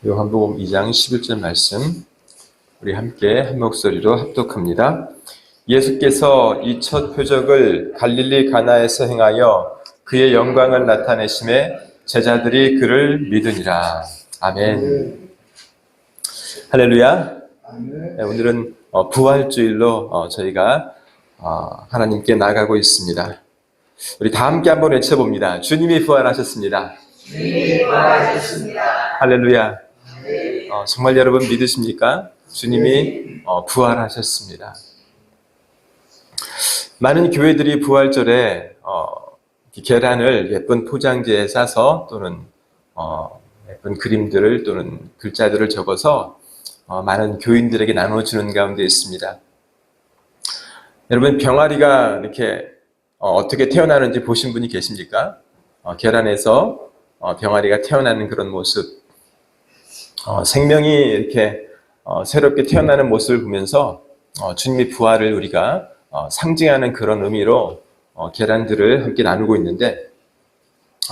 요한복음 2장 11절 말씀 우리 함께 한 목소리로 합독합니다. 예수께서 이 첫 표적을 갈릴리 가나에서 행하여 그의 영광을 나타내심에 제자들이 그를 믿으니라. 아멘. 할렐루야. 네, 오늘은 부활주일로 저희가 하나님께 나가고 있습니다. 우리 다 함께 한번 외쳐봅니다. 주님이 부활하셨습니다. 주님이 부활하셨습니다. 할렐루야. 정말 여러분 믿으십니까? 주님이 부활하셨습니다. 많은 교회들이 부활절에 계란을 예쁜 포장지에 싸서 또는 예쁜 그림들을 또는 글자들을 적어서 많은 교인들에게 나눠주는 가운데 있습니다. 여러분 병아리가 이렇게 어떻게 태어나는지 보신 분이 계십니까? 계란에서 병아리가 태어나는 그런 모습, 생명이 이렇게 새롭게 태어나는 모습을 보면서 주님의 부활을 우리가 상징하는 그런 의미로 계란들을 함께 나누고 있는데,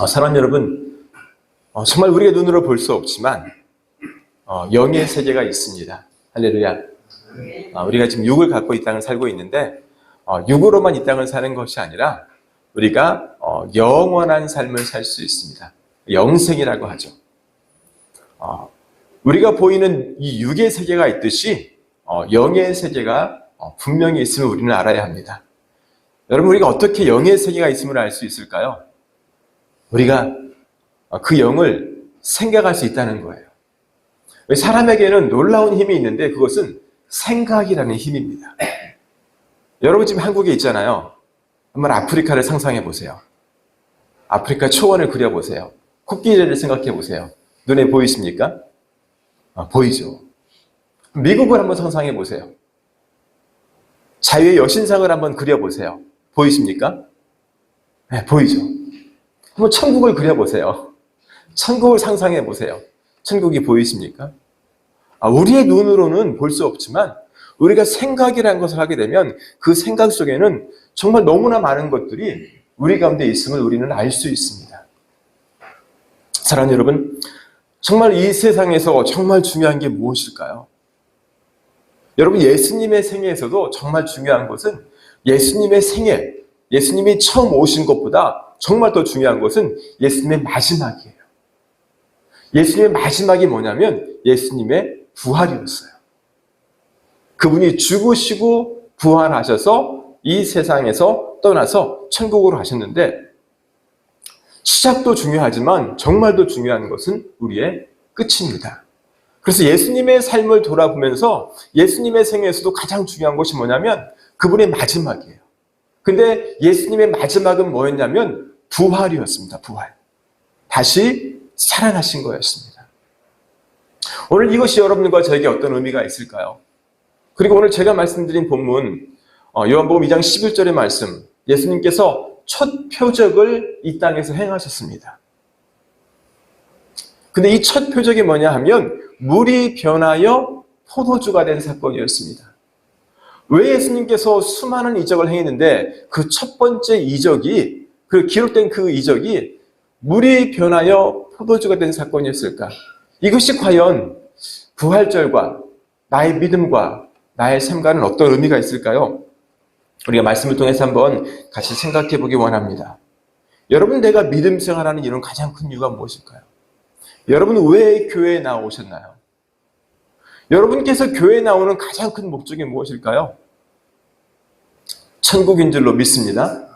사랑하는 여러분, 정말 우리가 눈으로 볼 수 없지만 영의 세계가 있습니다. 할렐루야. 우리가 지금 육을 갖고 이 땅을 살고 있는데 육으로만 이 땅을 사는 것이 아니라 우리가 영원한 삶을 살 수 있습니다. 영생이라고 하죠. 우리가 보이는 이 육의 세계가 있듯이 영의 세계가 분명히 있음을 우리는 알아야 합니다. 여러분, 우리가 어떻게 영의 세계가 있음을 알 수 있을까요? 우리가 그 영을 생각할 수 있다는 거예요. 사람에게는 놀라운 힘이 있는데 그것은 생각이라는 힘입니다. 여러분 지금 한국에 있잖아요. 한번 아프리카를 상상해 보세요. 아프리카 초원을 그려보세요. 코끼리를 생각해 보세요. 눈에 보이십니까? 보이죠. 미국을 한번 상상해 보세요. 자유의 여신상을 한번 그려보세요. 보이십니까? 네, 보이죠. 한번 천국을 그려보세요. 천국을 상상해 보세요. 천국이 보이십니까? 우리의 눈으로는 볼 수 없지만 우리가 생각이라는 것을 하게 되면 그 생각 속에는 정말 너무나 많은 것들이 우리 가운데 있음을 우리는 알 수 있습니다. 사랑하는 여러분, 정말 이 세상에서 정말 중요한 게 무엇일까요? 여러분, 예수님의 생애에서도 정말 중요한 것은 예수님의 생애, 예수님이 처음 오신 것보다 정말 더 중요한 것은 예수님의 마지막이에요. 예수님의 마지막이 뭐냐면 예수님의 부활이었어요. 그분이 죽으시고 부활하셔서 이 세상에서 떠나서 천국으로 가셨는데, 시작도 중요하지만 정말 더 중요한 것은 우리의 끝입니다. 그래서 예수님의 삶을 돌아보면서 예수님의 생애에서도 가장 중요한 것이 뭐냐면 그분의 마지막이에요. 근데 예수님의 마지막은 뭐였냐면 부활이었습니다. 부활. 다시 살아나신 거였습니다. 오늘 이것이 여러분과 저에게 어떤 의미가 있을까요? 그리고 오늘 제가 말씀드린 본문 요한복음 2장 11절의 말씀, 예수님께서 첫 표적을 이 땅에서 행하셨습니다. 근데 이 첫 표적이 뭐냐 하면 물이 변하여 포도주가 된 사건이었습니다. 왜 예수님께서 수많은 이적을 행했는데 그 첫 번째 이적이, 그 기록된 그 이적이 물이 변하여 포도주가 된 사건이었을까? 이것이 과연 부활절과 나의 믿음과 나의 삶과는 어떤 의미가 있을까요? 우리가 말씀을 통해서 한번 같이 생각해 보기 원합니다. 여러분, 내가 믿음 생활하는 이런 가장 큰 이유가 무엇일까요? 여러분, 왜 교회에 나오셨나요? 여러분께서 교회에 나오는 가장 큰 목적이 무엇일까요? 천국인 줄로 믿습니다.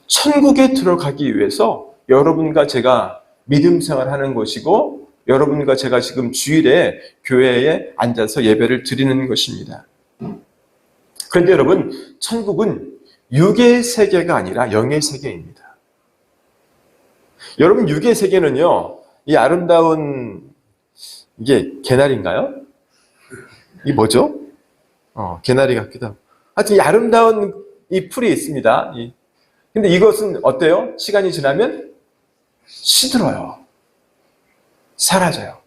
천국에 들어가기 위해서 여러분과 제가 믿음 생활하는 것이고, 여러분과 제가 지금 주일에 교회에 앉아서 예배를 드리는 것입니다. 그런데 여러분, 천국은 육의 세계가 아니라 영의 세계입니다. 여러분, 육의 세계는요, 이 아름다운, 이게 개나리인가요? 이게 뭐죠? 개나리 같기도 하고. 하여튼 이 아름다운 이 풀이 있습니다. 근데 이것은 어때요? 시간이 지나면 시들어요. 사라져요.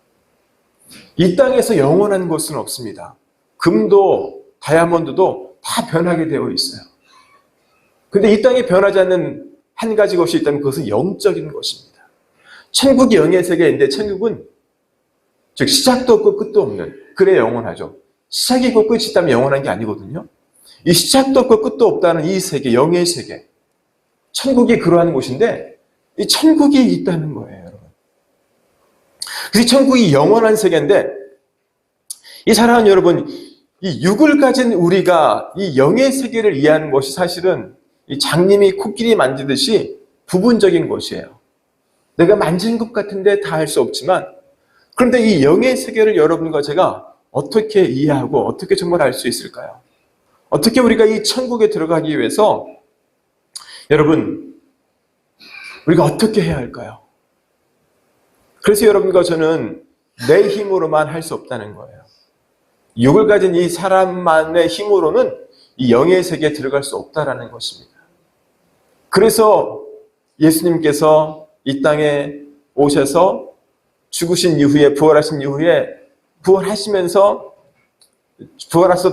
이 땅에서 영원한 것은 없습니다. 금도 다이아몬드도 다 변하게 되어 있어요. 근데 이 땅에 변하지 않는 한 가지 것이 있다면 그것은 영적인 것입니다. 천국이 영의 세계인데 천국은 즉 시작도 없고 끝도 없는, 그래야 영원하죠. 시작이 있고 끝이 있다면 영원한 게 아니거든요. 이 시작도 없고 끝도 없다는 이 세계, 영의 세계, 천국이 그러한 곳인데 이 천국이 있다는 거예요, 여러분. 그래서 천국이 영원한 세계인데, 이 사랑하는 여러분, 이 육을 가진 우리가 이 영의 세계를 이해하는 것이 사실은 이 장님이 코끼리 만지듯이 부분적인 것이에요. 내가 만진 것 같은데 다 할 수 없지만, 그런데 이 영의 세계를 여러분과 제가 어떻게 이해하고 어떻게 정말 알 수 있을까요? 어떻게 우리가 이 천국에 들어가기 위해서 여러분, 우리가 어떻게 해야 할까요? 그래서 여러분과 저는 내 힘으로만 할 수 없다는 거예요. 육을 가진 이 사람만의 힘으로는 이 영의 세계에 들어갈 수 없다라는 것입니다. 그래서 예수님께서 이 땅에 오셔서 죽으신 이후에, 부활하신 이후에, 부활하셔서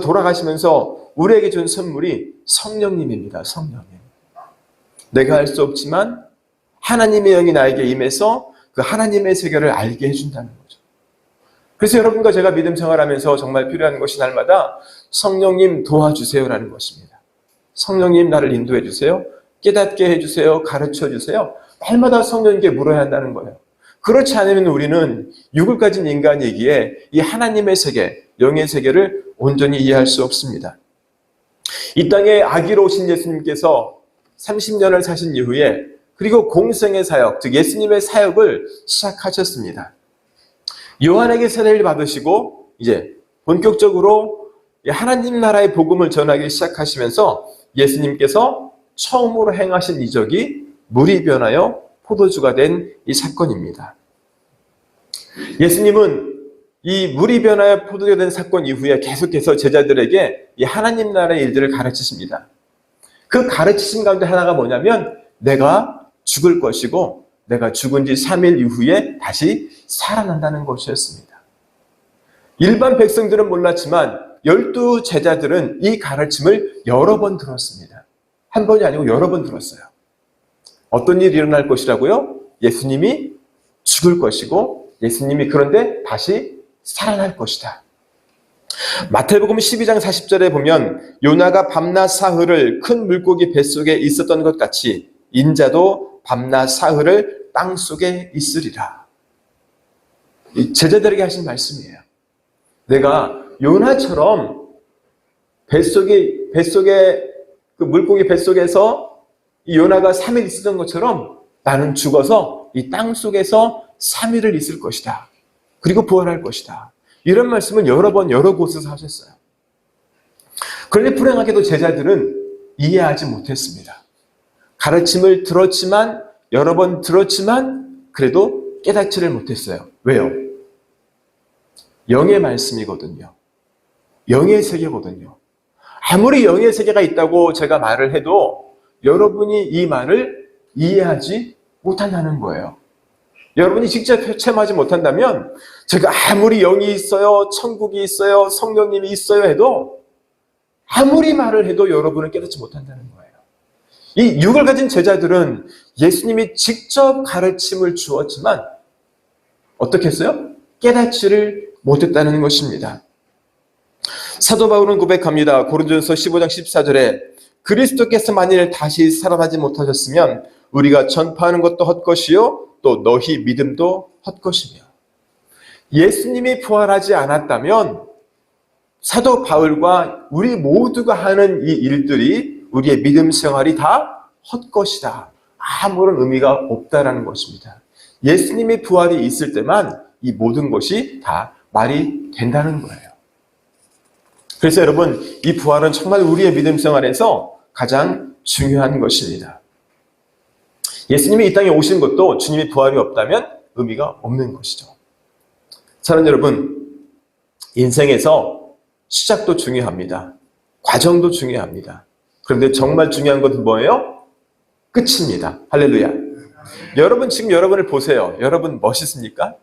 돌아가시면서 우리에게 준 선물이 성령님입니다. 성령님. 내가 할 수 없지만 하나님의 영이 나에게 임해서 그 하나님의 세계를 알게 해준다는 거죠. 그래서 여러분과 제가 믿음 생활하면서 정말 필요한 것이 날마다 성령님 도와주세요라는 것입니다. 성령님 나를 인도해 주세요. 깨닫게 해주세요. 가르쳐 주세요. 날마다 성령님께 물어야 한다는 거예요. 그렇지 않으면 우리는 육을 가진 인간이기에 이 하나님의 세계, 영의 세계를 온전히 이해할 수 없습니다. 이 땅에 아기로 오신 예수님께서 30년을 사신 이후에 그리고 공생의 사역, 즉 예수님의 사역을 시작하셨습니다. 요한에게 세례를 받으시고 이제 본격적으로 하나님 나라의 복음을 전하기 시작하시면서 예수님께서 처음으로 행하신 이적이 물이 변하여 포도주가 된 이 사건입니다. 예수님은 이 물이 변하여 포도주가 된 사건 이후에 계속해서 제자들에게 이 하나님 나라의 일들을 가르치십니다. 그 가르치신 가운데 하나가 뭐냐면 내가 죽을 것이고 내가 죽은 지 3일 이후에 다시 살아난다는 것이었습니다. 일반 백성들은 몰랐지만 12 제자들은 이 가르침을 여러 번 들었습니다. 한 번이 아니고 여러 번 들었어요. 어떤 일이 일어날 것이라고요? 예수님이 죽을 것이고 예수님이 그런데 다시 살아날 것이다. 마태복음 12장 40절에 보면 요나가 밤낮 사흘을 큰 물고기 뱃속에 있었던 것 같이 인자도 밤낮 사흘을 땅속에 있으리라. 제자들에게 하신 말씀이에요. 내가 요나처럼 뱃속에 그 물고기 뱃속에서 이 요나가 3일 있었던 것처럼 나는 죽어서 이 땅속에서 3일을 있을 것이다. 그리고 부활할 것이다. 이런 말씀은 여러 번 여러 곳에서 하셨어요. 그런데 불행하게도 제자들은 이해하지 못했습니다. 가르침을 들었지만 여러 번 들었지만 그래도 깨닫지를 못했어요. 왜요? 영의 말씀이거든요. 영의 세계거든요. 아무리 영의 세계가 있다고 제가 말을 해도 여러분이 이 말을 이해하지 못한다는 거예요. 여러분이 직접 체험하지 못한다면 제가 아무리 영이 있어요, 천국이 있어요, 성령님이 있어요 해도 아무리 말을 해도 여러분은 깨닫지 못한다는 거예요. 이 육을 가진 제자들은 예수님이 직접 가르침을 주었지만 어떻게 했어요? 깨닫지를 못했다는 것입니다. 사도 바울은 고백합니다. 고린도전서 15장 14절에 그리스도께서 만일 다시 살아나지 못하셨으면 우리가 전파하는 것도 헛것이요 또 너희 믿음도 헛것이며. 예수님이 부활하지 않았다면 사도 바울과 우리 모두가 하는 이 일들이 우리의 믿음 생활이 다 헛것이다. 아무런 의미가 없다라는 것입니다. 예수님의 부활이 있을 때만 이 모든 것이 다 말이 된다는 거예요. 그래서 여러분, 이 부활은 정말 우리의 믿음 생활에서 가장 중요한 것입니다. 예수님이 이 땅에 오신 것도 주님의 부활이 없다면 의미가 없는 것이죠. 사랑하는 여러분, 인생에서 시작도 중요합니다. 과정도 중요합니다. 그런데 정말 중요한 것은 뭐예요? 끝입니다. 할렐루야. 여러분 지금 여러분을 보세요. 여러분 멋있습니까?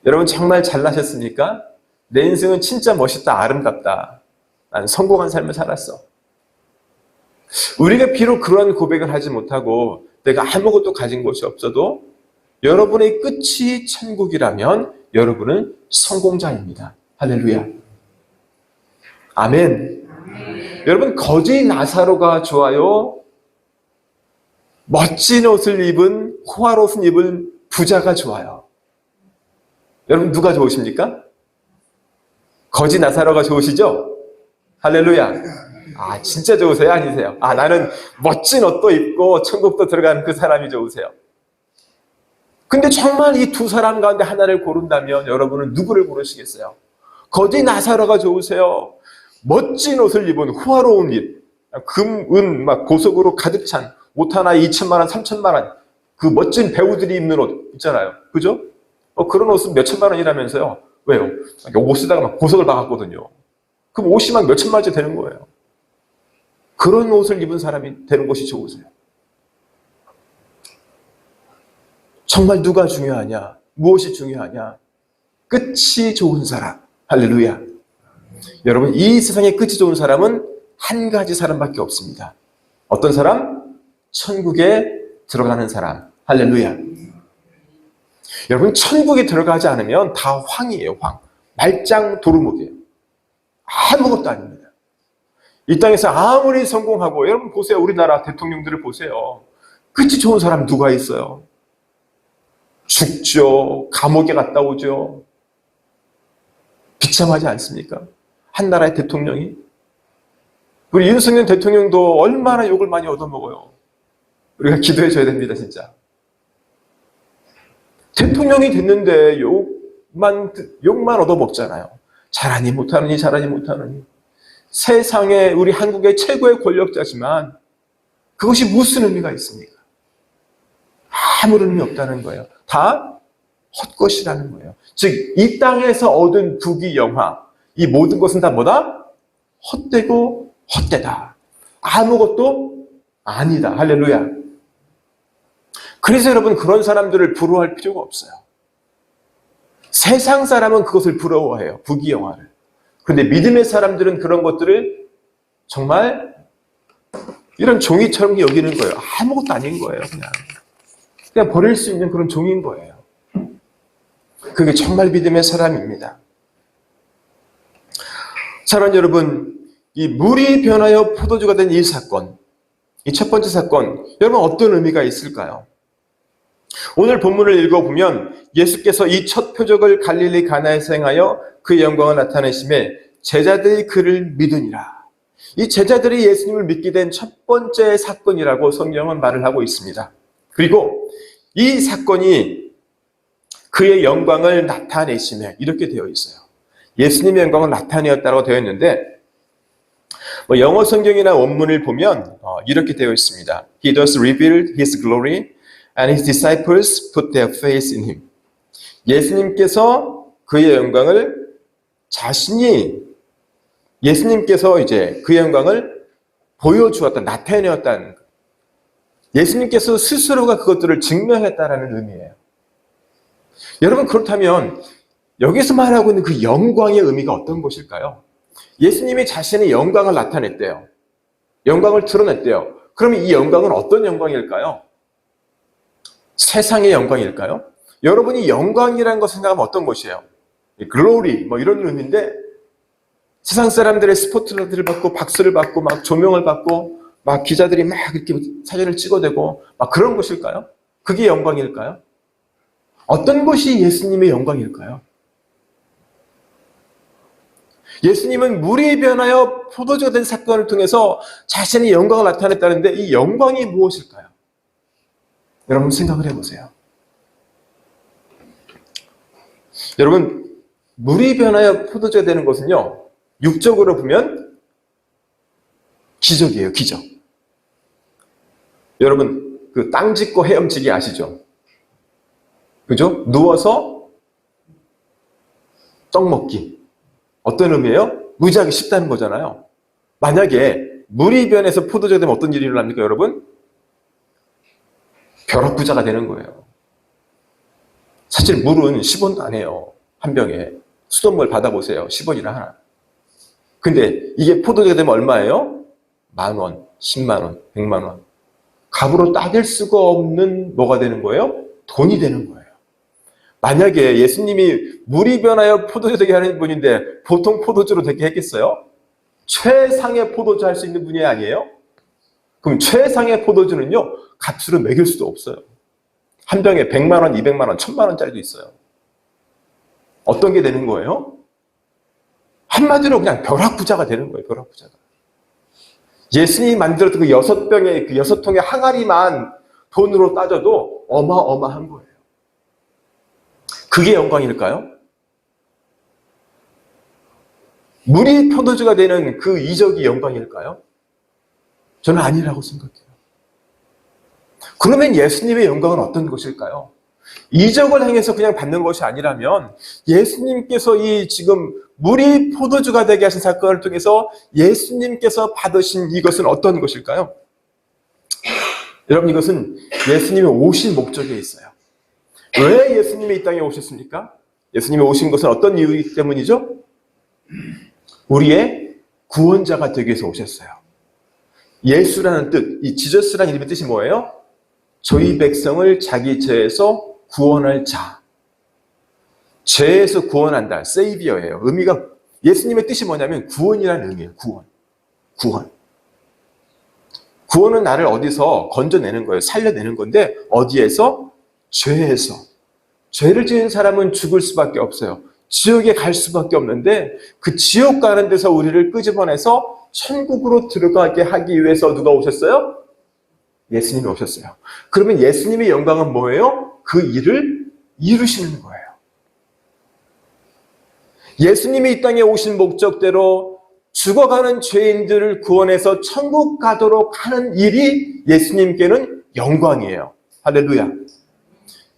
여러분 정말 잘나셨습니까? 내 인생은 진짜 멋있다, 아름답다. 난 성공한 삶을 살았어. 우리가 비록 그러한 고백을 하지 못하고 내가 아무것도 가진 것이 없어도 여러분의 끝이 천국이라면 여러분은 성공자입니다. 할렐루야. 아멘. 여러분, 거지 나사로가 좋아요? 멋진 옷을 입은, 호화로운 옷을 입은 부자가 좋아요? 여러분, 누가 좋으십니까? 거지 나사로가 좋으시죠? 할렐루야. 아, 진짜 좋으세요? 아니세요? 아, 나는 멋진 옷도 입고 천국도 들어가는 그 사람이 좋으세요? 근데 정말 이 두 사람 가운데 하나를 고른다면 여러분은 누구를 고르시겠어요? 거지 나사로가 좋으세요? 멋진 옷을 입은 호화로운 일, 금, 은, 막 보석으로 가득 찬 옷 하나에 2천만 원, 3천만 원, 그 멋진 배우들이 입는 옷 있잖아요. 그죠? 그런 옷은 몇 천만 원이라면서요. 왜요? 옷 쓰다가 막 보석을 박았거든요. 그럼 옷이 막 몇 천만 원짜리 되는 거예요. 그런 옷을 입은 사람이 되는 것이 좋으세요? 정말 누가 중요하냐? 무엇이 중요하냐? 끝이 좋은 사람. 할렐루야. 여러분, 이 세상에 끝이 좋은 사람은 한 가지 사람밖에 없습니다. 어떤 사람? 천국에 들어가는 사람. 할렐루야. 여러분, 천국에 들어가지 않으면 다 황이에요, 황. 말짱 도루묵이에요. 아무것도 아닙니다. 이 땅에서 아무리 성공하고, 여러분 보세요. 우리나라 대통령들을 보세요. 끝이 좋은 사람 누가 있어요? 죽죠. 감옥에 갔다 오죠. 비참하지 않습니까? 한 나라의 대통령이. 우리 윤석열 대통령도 얼마나 욕을 많이 얻어먹어요. 우리가 기도해 줘야 됩니다, 진짜. 대통령이 됐는데 욕만 얻어먹잖아요. 잘하니 못하느니 잘하니 못하느니. 세상에 우리 한국의 최고의 권력자지만 그것이 무슨 의미가 있습니까? 아무런 의미 없다는 거예요. 다 헛것이라는 거예요. 즉, 이 땅에서 얻은 부귀 영화, 이 모든 것은 다 뭐다? 헛되고 헛되다. 아무것도 아니다. 할렐루야. 그래서 여러분, 그런 사람들을 부러워할 필요가 없어요. 세상 사람은 그것을 부러워해요. 부귀 영화를. 그런데 믿음의 사람들은 그런 것들을 정말 이런 종이처럼 여기는 거예요. 아무것도 아닌 거예요. 그냥 버릴 수 있는 그런 종인 거예요. 그게 정말 믿음의 사람입니다. 사랑하는 여러분, 이 물이 변하여 포도주가 된 이 사건, 이 첫 번째 사건, 여러분 어떤 의미가 있을까요? 오늘 본문을 읽어보면 예수께서 이 첫 표적을 갈릴리 가나에서 행하여 그의 영광을 나타내심에 제자들이 그를 믿으니라. 이 제자들이 예수님을 믿게 된 첫 번째 사건이라고 성경은 말을 하고 있습니다. 그리고 이 사건이 그의 영광을 나타내심에 이렇게 되어 있어요. 예수님의 영광을 나타내었다고 되어 있는데 영어 성경이나 원문을 보면 이렇게 되어 있습니다. He does revealed his glory and his disciples put their faith in him. 예수님께서 그의 영광을 예수님께서 이제 그의 영광을 보여주었다, 나타내었다는, 예수님께서 스스로가 그것들을 증명했다라는 의미예요. 여러분, 그렇다면 여기서 말하고 있는 그 영광의 의미가 어떤 것일까요? 예수님이 자신의 영광을 나타냈대요. 영광을 드러냈대요. 그러면 이 영광은 어떤 영광일까요? 세상의 영광일까요? 여러분이 영광이라는 것을 생각하면 어떤 것이에요? 글로리, 이런 의미인데 세상 사람들의 스포트라이트를 받고 박수를 받고 막 조명을 받고 막 기자들이 막 이렇게 사진을 찍어대고 막 그런 것일까요? 그게 영광일까요? 어떤 것이 예수님의 영광일까요? 예수님은 물이 변하여 포도주가 된 사건을 통해서 자신의 영광을 나타냈다는데 이 영광이 무엇일까요? 여러분 생각을 해보세요. 여러분, 물이 변하여 포도주가 되는 것은요, 육적으로 보면 기적이에요, 기적. 여러분, 그 땅 짚고 헤엄치기 아시죠? 그죠? 누워서 떡 먹기. 어떤 의미예요? 무지하게 쉽다는 거잖아요. 만약에 물이 변해서 포도주가 되면 어떤 일이 일어납니까, 여러분? 벼락부자가 되는 거예요. 사실 물은 10원도 안 해요. 한 병에. 수돗물 받아보세요. 10원이나 하나. 근데 이게 포도주가 되면 얼마예요? 10,000원, 100,000원, 100만 원. 값으로 따질 수가 없는 뭐가 되는 거예요? 돈이 되는 거예요. 만약에 예수님이 물이 변하여 포도주 되게 하는 분인데 보통 포도주로 되게 했겠어요? 최상의 포도주 할 수 있는 분이 아니에요? 그럼 최상의 포도주는요, 값으로 매길 수도 없어요. 한 병에 100만 원, 200만 원, 1000만 원짜리도 있어요. 어떤 게 되는 거예요? 한마디로 그냥 벼락부자가 되는 거예요, 벼락부자가. 예수님이 만들었던 그 6병의, 그 6통의 항아리만 돈으로 따져도 어마어마한 거예요. 그게 영광일까요? 물이 포도주가 되는 그 이적이 영광일까요? 저는 아니라고 생각해요. 그러면 예수님의 영광은 어떤 것일까요? 이적을 행해서 그냥 받는 것이 아니라면 예수님께서 이 지금 물이 포도주가 되게 하신 사건을 통해서 예수님께서 받으신 이것은 어떤 것일까요? 여러분, 이것은 예수님이 오신 목적에 있어요. 왜 예수님이 이 땅에 오셨습니까? 예수님이 오신 것은 어떤 이유 때문이죠? 우리의 구원자가 되기 위해서 오셨어요. 예수라는 뜻, 이 지저스라는 이름의 뜻이 뭐예요? 저희 백성을 자기 죄에서 구원할 자. 죄에서 구원한다. 세이비어예요. 의미가, 예수님의 뜻이 뭐냐면 구원이라는 의미예요. 구원. 구원은 나를 어디서 건져내는 거예요. 살려내는 건데 어디에서? 죄에서. 죄를 지은 사람은 죽을 수밖에 없어요. 지옥에 갈 수밖에 없는데 그 지옥 가는 데서 우리를 끄집어내서 천국으로 들어가게 하기 위해서 누가 오셨어요? 예수님이 오셨어요. 그러면 예수님의 영광은 뭐예요? 그 일을 이루시는 거예요. 예수님이 이 땅에 오신 목적대로 죽어가는 죄인들을 구원해서 천국 가도록 하는 일이 예수님께는 영광이에요. 할렐루야.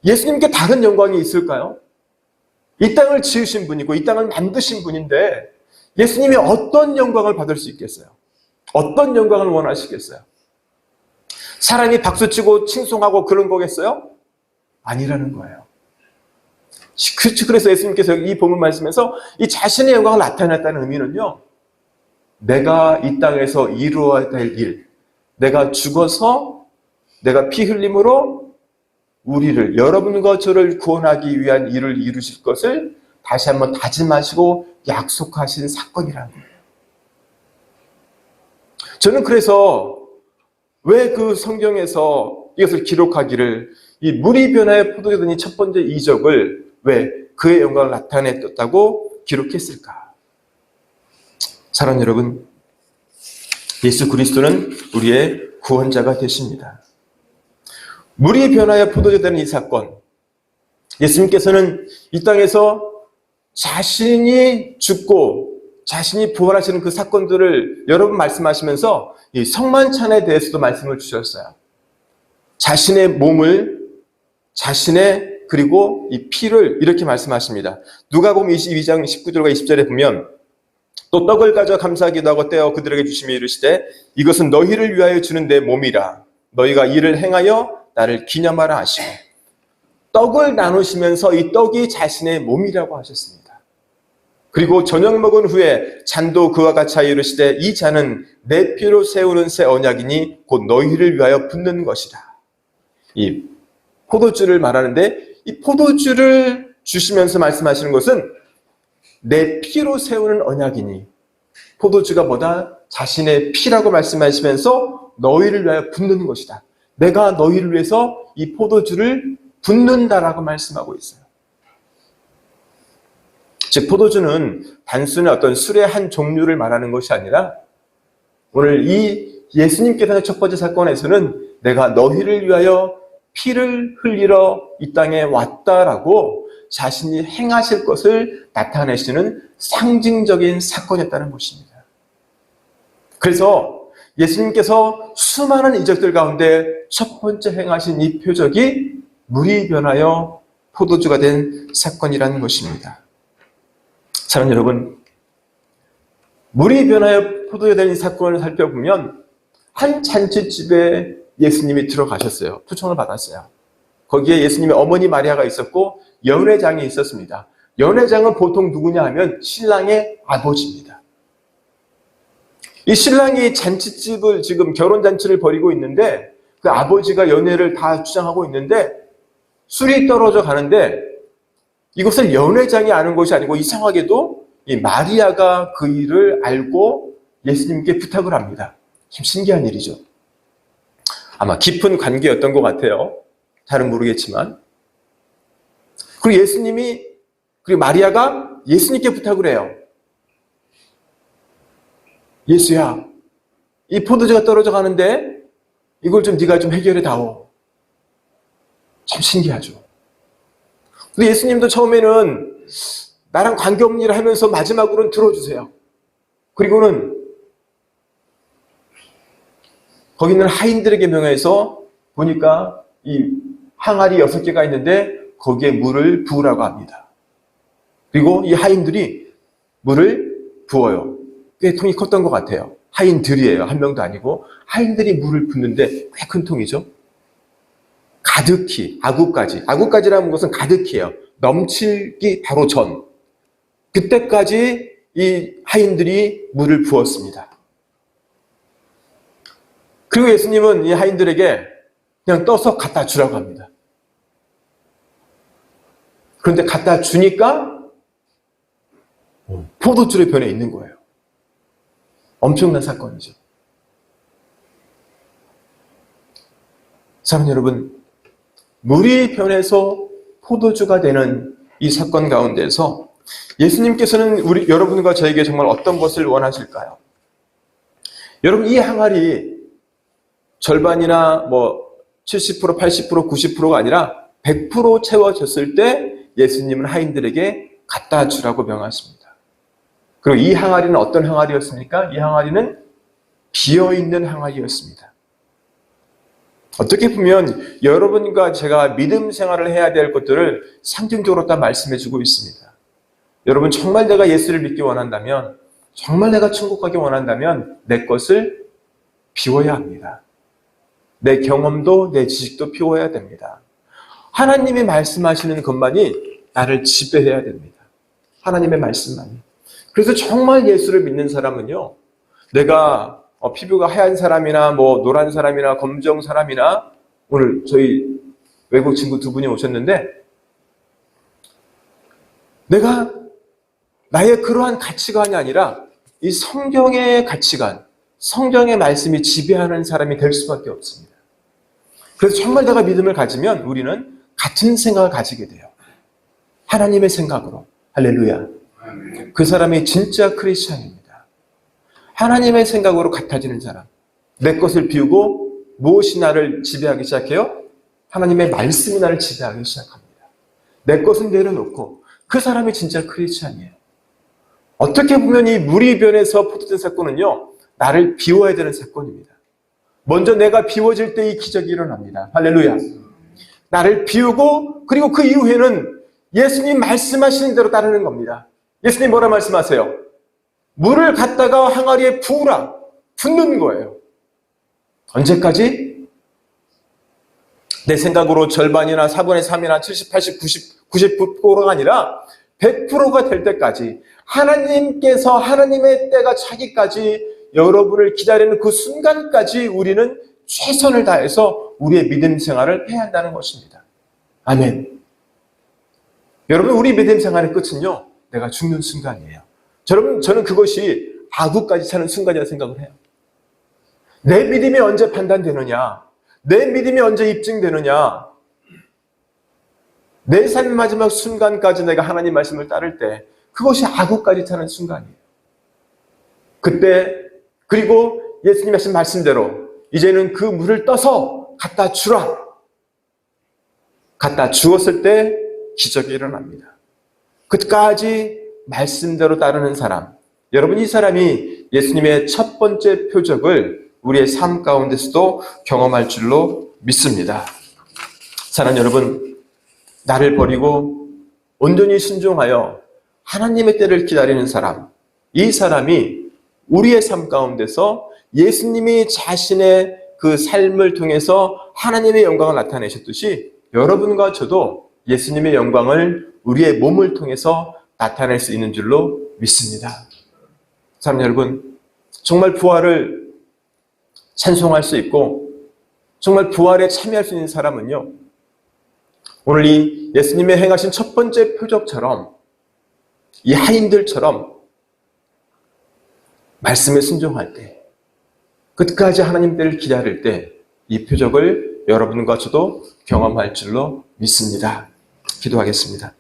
예수님께 다른 영광이 있을까요? 이 땅을 지으신 분이고 이 땅을 만드신 분인데 예수님이 어떤 영광을 받을 수 있겠어요? 어떤 영광을 원하시겠어요? 사람이 박수치고 칭송하고 그런 거겠어요? 아니라는 거예요. 그래서 예수님께서 이 본문 말씀에서 이 자신의 영광을 나타냈다는 의미는요, 내가 이 땅에서 이루어야 될 일, 내가 죽어서 내가 피 흘림으로 우리를, 여러분과 저를 구원하기 위한 일을 이루실 것을 다시 한번 다짐하시고 약속하신 사건이라는 거예요. 저는 그래서 왜 그 성경에서 이것을 기록하기를 이 물이 변하여 포도주가 된 이 첫 번째 이적을 왜 그의 영광을 나타냈다고 기록했을까? 사랑하는 여러분, 예수 그리스도는 우리의 구원자가 되십니다. 물이 변하여 포도주가 되는 이 사건, 예수님께서는 이 땅에서 자신이 죽고 자신이 부활하시는 그 사건들을 여러 번 말씀하시면서 이 성만찬에 대해서도 말씀을 주셨어요. 자신의 몸을, 자신의 그리고 이 피를 이렇게 말씀하십니다. 누가복음 22장 19절과 20절에 보면 또 떡을 가져 감사하기도 하고 떼어 그들에게 주시며 이르시되 이것은 너희를 위하여 주는 내 몸이라. 너희가 이를 행하여 나를 기념하라 하시고, 떡을 나누시면서 이 떡이 자신의 몸이라고 하셨습니다. 그리고 저녁 먹은 후에 잔도 그와 같이 하여 이르시되 이 잔은 내 피로 세우는 새 언약이니 곧 너희를 위하여 붓는 것이라. 이 포도주를 말하는데 이 포도주를 주시면서 말씀하시는 것은 내 피로 세우는 언약이니, 포도주가 뭐다? 자신의 피라고 말씀하시면서 너희를 위하여 붓는 것이다. 내가 너희를 위해서 이 포도주를 붓는다라고 말씀하고 있어요. 즉 포도주는 단순히 어떤 술의 한 종류를 말하는 것이 아니라 오늘 이 예수님께서 하는 첫 번째 사건에서는 내가 너희를 위하여 피를 흘리러 이 땅에 왔다라고 자신이 행하실 것을 나타내시는 상징적인 사건이었다는 것입니다. 그래서 예수님께서 수많은 이적들 가운데 첫 번째 행하신 이 표적이 물이 변하여 포도주가 된 사건이라는 것입니다. 사랑하는 여러분, 물이 변하여 포도주가 된 이 사건을 살펴보면 한 잔치집에 예수님이 들어가셨어요. 초청을 받았어요. 거기에 예수님의 어머니 마리아가 있었고 연회장이 있었습니다. 연회장은 보통 누구냐 하면 신랑의 아버지입니다. 이 신랑이 잔치집을 지금 결혼잔치를 벌이고 있는데 그 아버지가 연회를 다 주장하고 있는데 술이 떨어져 가는데 이것을 연회장이 아는 것이 아니고 이상하게도 이 마리아가 그 일을 알고 예수님께 부탁을 합니다. 참 신기한 일이죠. 아마 깊은 관계였던 것 같아요. 잘은 모르겠지만. 그리고 그리고 마리아가 예수님께 부탁을 해요. 예수야, 이 포도주가 떨어져 가는데 이걸 좀 네가 좀 해결해 다오. 참 신기하죠. 근데 예수님도 처음에는 나랑 관계없는 일을 하면서 마지막으로는 들어주세요. 그리고는 거기 있는 하인들에게 명해서 보니까 이 항아리 6개가 있는데 거기에 물을 부으라고 합니다. 그리고 이 하인들이 물을 부어요. 꽤 통이 컸던 것 같아요. 하인들이에요. 한 명도 아니고. 하인들이 물을 붓는데 꽤 큰 통이죠. 가득히, 아구까지라는 것은 가득히예요. 넘치기 바로 전. 그때까지 이 하인들이 물을 부었습니다. 그리고 예수님은 이 하인들에게 그냥 떠서 갖다 주라고 합니다. 그런데 갖다 주니까 포도주로 변해 있는 거예요. 엄청난 사건이죠. 사랑하는 여러분, 물이 변해서 포도주가 되는 이 사건 가운데서 예수님께서는 여러분과 저에게 정말 어떤 것을 원하실까요? 여러분, 이 항아리 절반이나 70%, 80%, 90%가 아니라 100% 채워졌을 때 예수님은 하인들에게 갖다 주라고 명하십니다. 그리고 이 항아리는 어떤 항아리였습니까? 이 항아리는 비어있는 항아리였습니다. 어떻게 보면 여러분과 제가 믿음 생활을 해야 될 것들을 상징적으로 다 말씀해 주고 있습니다. 여러분, 정말 내가 예수를 믿기 원한다면, 정말 내가 천국 가기 원한다면 내 것을 비워야 합니다. 내 경험도 내 지식도 비워야 됩니다. 하나님이 말씀하시는 것만이 나를 지배해야 됩니다. 하나님의 말씀만이. 그래서 정말 예수를 믿는 사람은요, 내가 피부가 하얀 사람이나 노란 사람이나 검정 사람이나, 오늘 저희 외국 친구 2분이 오셨는데, 내가 나의 그러한 가치관이 아니라 이 성경의 가치관, 성경의 말씀이 지배하는 사람이 될 수밖에 없습니다. 그래서 정말 내가 믿음을 가지면 우리는 같은 생각을 가지게 돼요. 하나님의 생각으로. 할렐루야. 그 사람이 진짜 크리스찬입니다. 하나님의 생각으로 같아지는 사람. 내 것을 비우고 무엇이 나를 지배하기 시작해요? 하나님의 말씀이 나를 지배하기 시작합니다. 내 것은 내려놓고 그 사람이 진짜 크리스찬이에요. 어떻게 보면 이 물이 변해서 포도된 사건은요, 나를 비워야 되는 사건입니다. 먼저 내가 비워질 때 이 기적이 일어납니다. 할렐루야. 나를 비우고, 그리고 그 이후에는 예수님 말씀하시는 대로 따르는 겁니다. 예수님 뭐라 말씀하세요? 물을 갖다가 항아리에 부으라. 붓는 거예요. 언제까지? 내 생각으로 절반이나 4분의 3이나 70, 80, 90%가 아니라 100%가 될 때까지, 하나님께서 하나님의 때가 차기까지 여러분을 기다리는 그 순간까지 우리는 최선을 다해서 우리의 믿음 생활을 해야 한다는 것입니다. 아멘. 여러분, 우리 믿음 생활의 끝은요, 내가 죽는 순간이에요. 여러분, 저는 그것이 아구까지 차는 순간이라고 생각을 해요. 내 믿음이 언제 판단되느냐, 내 믿음이 언제 입증되느냐, 내 삶의 마지막 순간까지 내가 하나님 말씀을 따를 때 그것이 아구까지 차는 순간이에요. 그때, 그리고 예수님 하신 말씀대로 이제는 그 물을 떠서 갖다 주라. 갖다 주었을 때 기적이 일어납니다. 끝까지 말씀대로 따르는 사람. 여러분, 이 사람이 예수님의 첫 번째 표적을 우리의 삶 가운데서도 경험할 줄로 믿습니다. 사랑하는 여러분, 나를 버리고 온전히 순종하여 하나님의 때를 기다리는 사람, 이 사람이 우리의 삶 가운데서 예수님이 자신의 그 삶을 통해서 하나님의 영광을 나타내셨듯이 여러분과 저도 예수님의 영광을 우리의 몸을 통해서 나타낼 수 있는 줄로 믿습니다. 사랑하는 여러분, 정말 부활을 찬송할 수 있고 정말 부활에 참여할 수 있는 사람은요, 오늘 이 예수님의 행하신 첫 번째 표적처럼 이 하인들처럼 말씀에 순종할 때, 끝까지 하나님 때를 기다릴 때 이 표적을 여러분과 저도 경험할 줄로 믿습니다. 기도하겠습니다.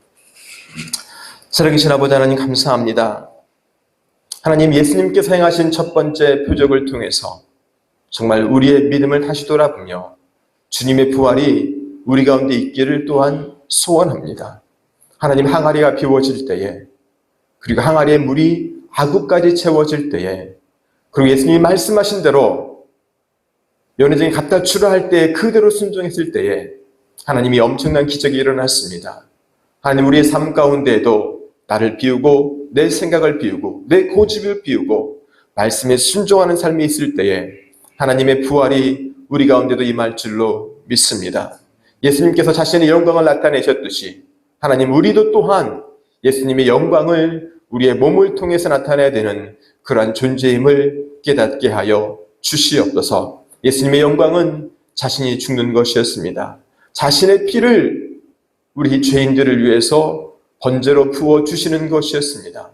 살아계신 아버지 하나님 감사합니다. 하나님, 예수님께서 행하신 첫 번째 표적을 통해서 정말 우리의 믿음을 다시 돌아보며 주님의 부활이 우리 가운데 있기를 또한 소원합니다. 하나님, 항아리가 비워질 때에, 그리고 항아리의 물이 아구까지 채워질 때에, 그리고 예수님이 말씀하신 대로 연회장에 갖다 주라 할 때에 그대로 순종했을 때에 하나님이 엄청난 기적이 일어났습니다. 하나님, 우리의 삶 가운데에도 나를 비우고 내 생각을 비우고 내 고집을 비우고 말씀에 순종하는 삶이 있을 때에 하나님의 부활이 우리 가운데도 임할 줄로 믿습니다. 예수님께서 자신의 영광을 나타내셨듯이 하나님, 우리도 또한 예수님의 영광을 우리의 몸을 통해서 나타내야 되는 그러한 존재임을 깨닫게 하여 주시옵소서. 예수님의 영광은 자신이 죽는 것이었습니다. 자신의 피를 우리 죄인들을 위해서 번제로 부어주시는 것이었습니다.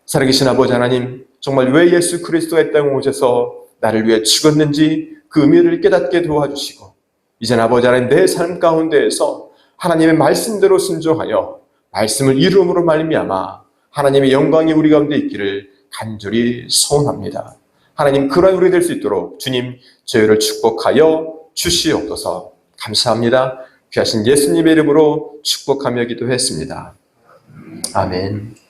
살아계신 아버지 하나님, 정말 왜 예수 그리스도가 이 땅에 오셔서 나를 위해 죽었는지 그 의미를 깨닫게 도와주시고, 이젠 아버지 하나님, 내 삶 가운데에서 하나님의 말씀대로 순종하여 말씀을 이루음으로 말미암아 하나님의 영광이 우리 가운데 있기를 간절히 소원합니다. 하나님, 그러한 우리 될 수 있도록 주님 저희를 축복하여 주시옵소서. 감사합니다. 귀하신 예수님의 이름으로 축복하며 기도했습니다. 아멘.